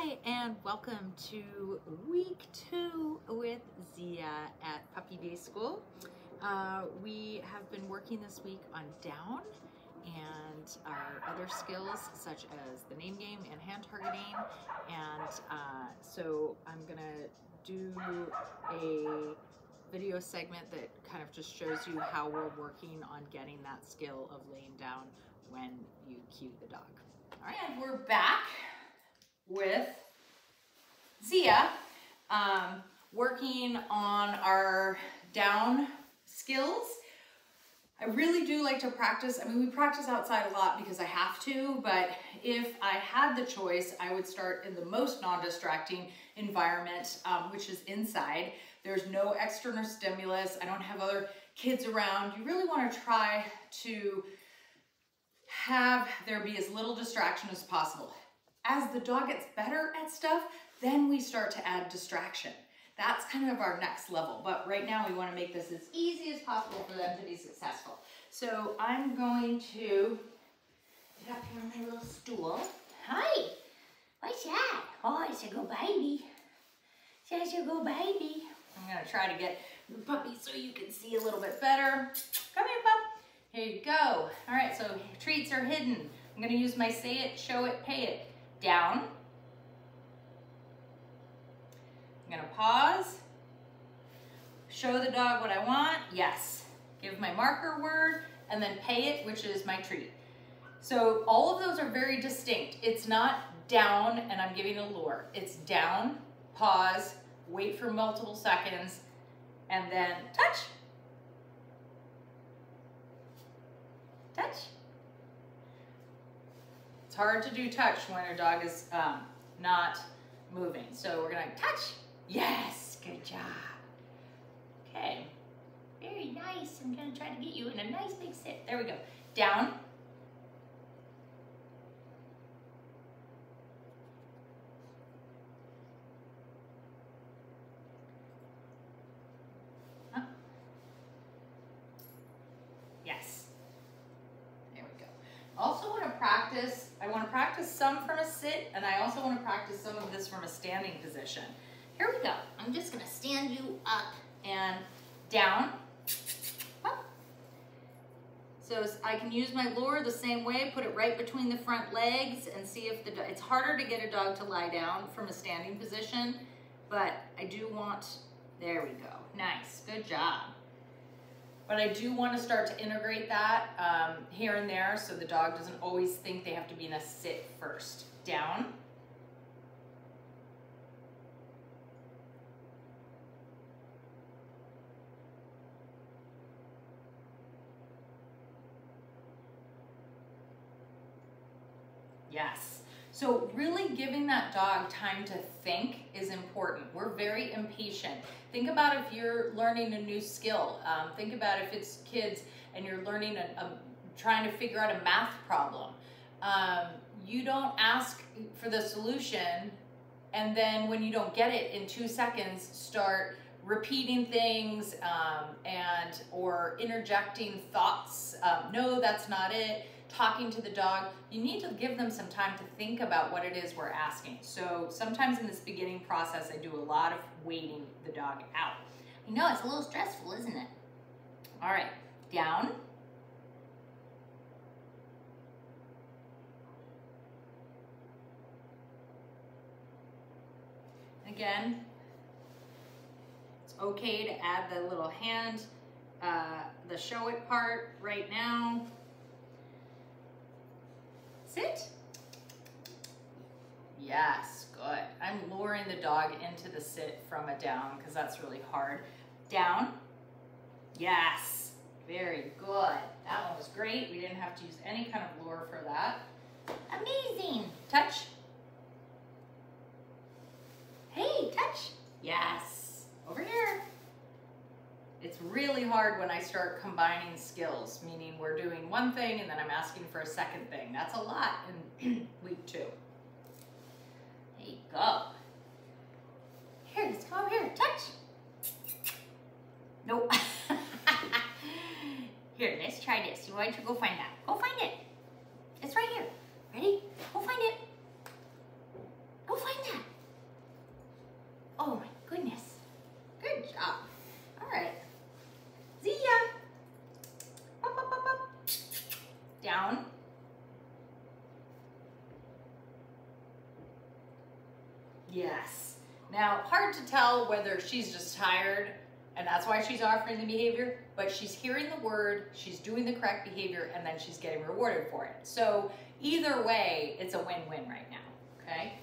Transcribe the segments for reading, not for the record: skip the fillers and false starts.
Hi, and welcome to week 2 with Zia at Puppy Day School. We have been working this week on down and our other skills such as the name game and hand targeting. And so I'm gonna do a video segment that kind of just shows you how we're working on getting that skill of laying down when you cue the dog. All right, and we're back with Zia, working on our down skills. I really do like to practice. I mean, we practice outside a lot because I have to, but if I had the choice, I would start in the most non-distracting environment, which is inside. There's no external stimulus. I don't have other kids around. You really want to try to have there be as little distraction as possible. As the dog gets better at stuff, then we start to add distraction. That's kind of our next level, but right now we want to make this as easy as possible for them to be successful. So I'm going to get up here on my little stool. Hi, what's that? Oh, it's a good baby. It's a good baby. I'm going to try to get the puppy so you can see a little bit better. Come here, pup. Here you go. All right, so treats are hidden. I'm going to use my say it, show it, pay it. Down. I'm going to pause. Show the dog what I want. Yes. Give my marker word and then pay it, which is my treat. So all of those are very distinct. It's not down and I'm giving a lure. It's down, pause, wait for multiple seconds, and then touch. Touch. It's hard to do touch when your dog is not moving. So we're gonna touch. Yes, good job. Okay, very nice. I'm gonna try to get you in a nice big sit. There we go. Down. Up. Yes. There we go. Also want to practice, I want to practice some from a sit, and I also want to practice some of this from a standing position. Here we go. I'm just going to stand you up and down. Up. So I can use my lure the same way, put it right between the front legs and see if it's harder to get a dog to lie down from a standing position, but I do want, there we go. Nice, good job. But I do want to start to integrate that here and there so the dog doesn't always think they have to be in a sit first. Down. Yes. So really giving that dog time to think is important. We're very impatient. Think about if you're learning a new skill. Think about if it's kids and you're learning trying to figure out a math problem. You don't ask for the solution and then when you don't get it in 2 seconds, start repeating things or interjecting thoughts. No, that's not it. Talking to the dog. You need to give them some time to think about what it is we're asking. So sometimes in this beginning process, I do a lot of waiting the dog out. I know it's a little stressful, isn't it? All right, down. Again, it's okay to add the little hand, the show it part right now. Sit. Yes, good. I'm luring the dog into the sit from a down because that's really hard. Down. Yes, very good. That one was great. We didn't have to use any kind of lure for that. Amazing. Touch. Hey, touch. Yes, over here. It's really hard when I start combining skills, meaning we're doing one thing and then I'm asking for a second thing. That's a lot in week 2. There you go. Here, let's go over here. Touch. Nope. Here, let's try this. Why don't you go find that? Go find it. It's right here. Ready? Go find it. Go find that. Yes. Now, hard to tell whether she's just tired and that's why she's offering the behavior, but she's hearing the word, she's doing the correct behavior, and then she's getting rewarded for it. So either way, it's a win-win right now, okay?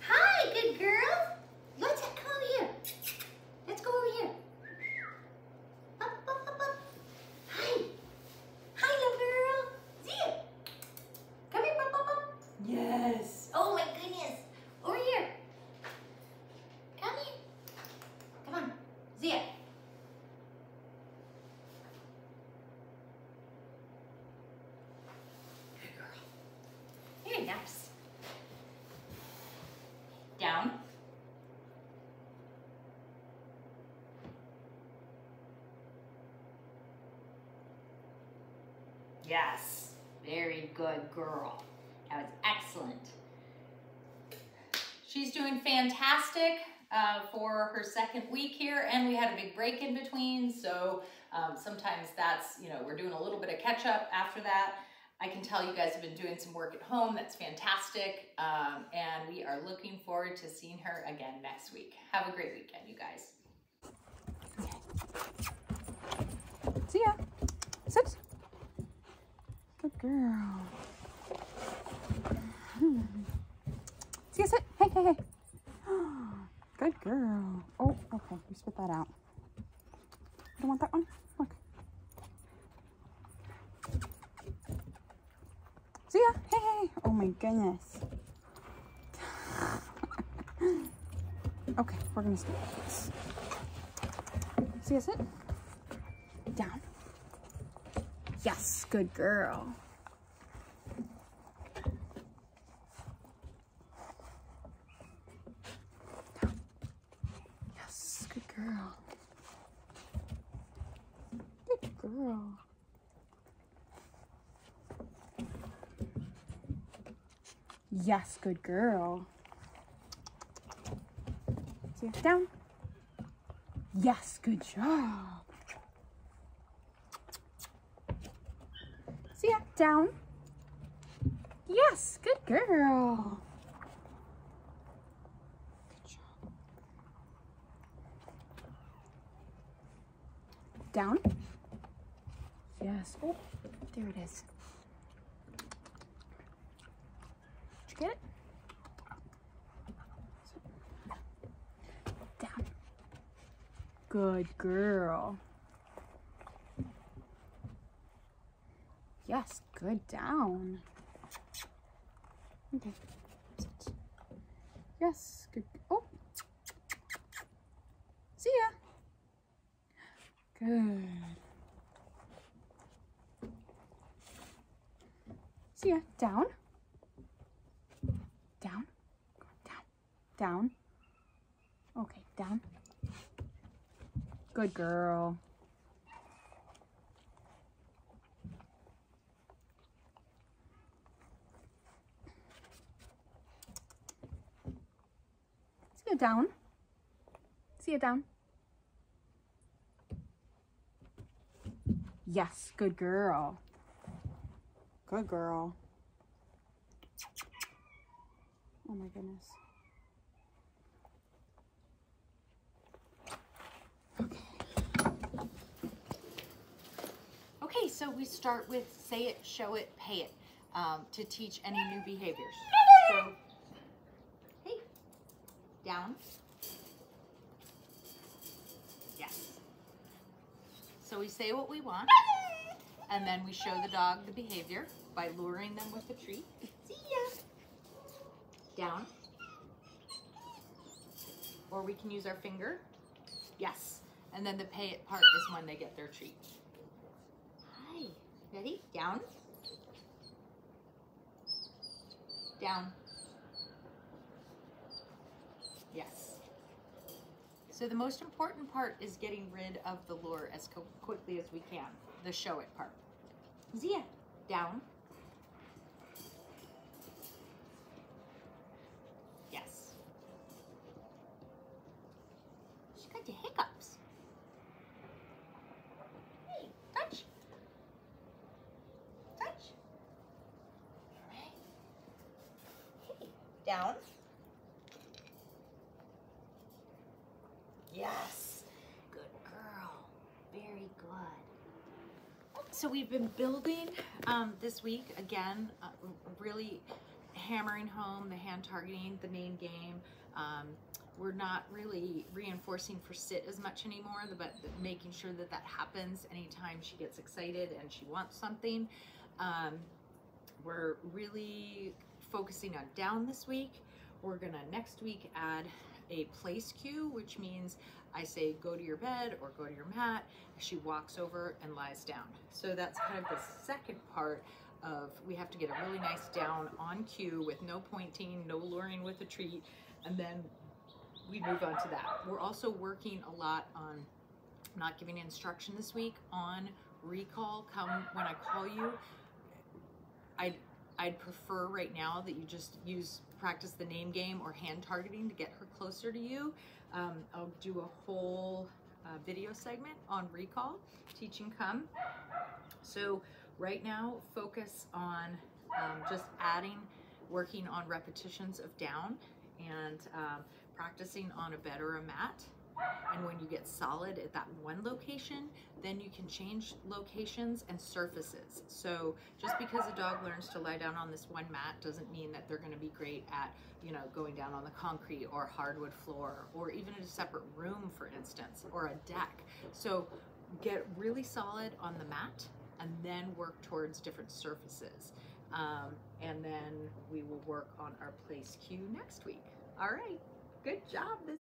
Hi, good girl. Let's come over here. Let's go over here. Up, up, up, up. Hi. Hi, little girl. Zia. Come here, up, up, up. Yes. Oh my goodness. Over here. Come here. Come on. Zia. Good girl. Very nice. Down. Yes. Very good girl. That was excellent. She's doing fantastic for her second week here, and we had a big break in between, so sometimes that's, we're doing a little bit of catch up after that. I can tell you guys have been doing some work at home. That's fantastic, and we are looking forward to seeing her again next week. Have a great weekend, you guys. See ya. Sit. Good girl. See ya, sit. Hey, hey, hey. Good girl. Oh, okay. You spit that out. You don't want that one? Look. See ya. Hey, hey. Oh my goodness. Okay, we're gonna skip this. See ya, sit. Down. Yes, good girl. Down. Yes, good girl. Good girl. Yes, good girl. See ya. Down. Yes, good job. See ya. Down. Yes, good girl. Good job. Down. Yes. Oh, there it is. Did you get it? Down. Good girl. Yes, good. Down. Okay. Sit. Yes, good. Oh. See ya. Good. See ya. Down. Down. Down. Down. Okay, down. Good girl. See ya. Down. See ya. Down. Yes, good girl. Good girl. Oh my goodness. Okay, so we start with say it, show it, pay it to teach any new behaviors. So, hey, down. Yes. So we say what we want, and then we show the dog the behavior by luring them with a treat. See ya. Down. Or we can use our finger. Yes. And then the pay it part is when they get their treat. Hi. Ready? Down. Down. Yes. So the most important part is getting rid of the lure as quickly as we can. The show it part. Zia. Down. Yes. She got the hiccups. Hey, touch. Touch. Hey. Hey. Down. Yes, good girl, very good. So we've been building this week, again, really hammering home the hand targeting, the name game. We're not really reinforcing for sit as much anymore, but making sure that that happens anytime she gets excited and she wants something. We're really focusing on down this week. We're gonna next week add a place cue, which means I say go to your bed or go to your mat. She walks over and lies down. So that's kind of the second part of, we have to get a really nice down on cue with no pointing, no luring with a treat, and then we move on to that. We're also working a lot on not giving instruction this week on recall. Come when I call you. I'd prefer right now that you just practice the name game or hand targeting to get her closer to you. I'll do a whole video segment on recall, teaching come. So right now, focus on just working on repetitions of down and practicing on a bed or a mat. And when you get solid at that one location, then you can change locations and surfaces. So just because a dog learns to lie down on this one mat doesn't mean that they're going to be great at, you know, going down on the concrete or hardwood floor, or even in a separate room, for instance, or a deck. So get really solid on the mat and then work towards different surfaces. And then we will work on our place cue next week. All right, good job.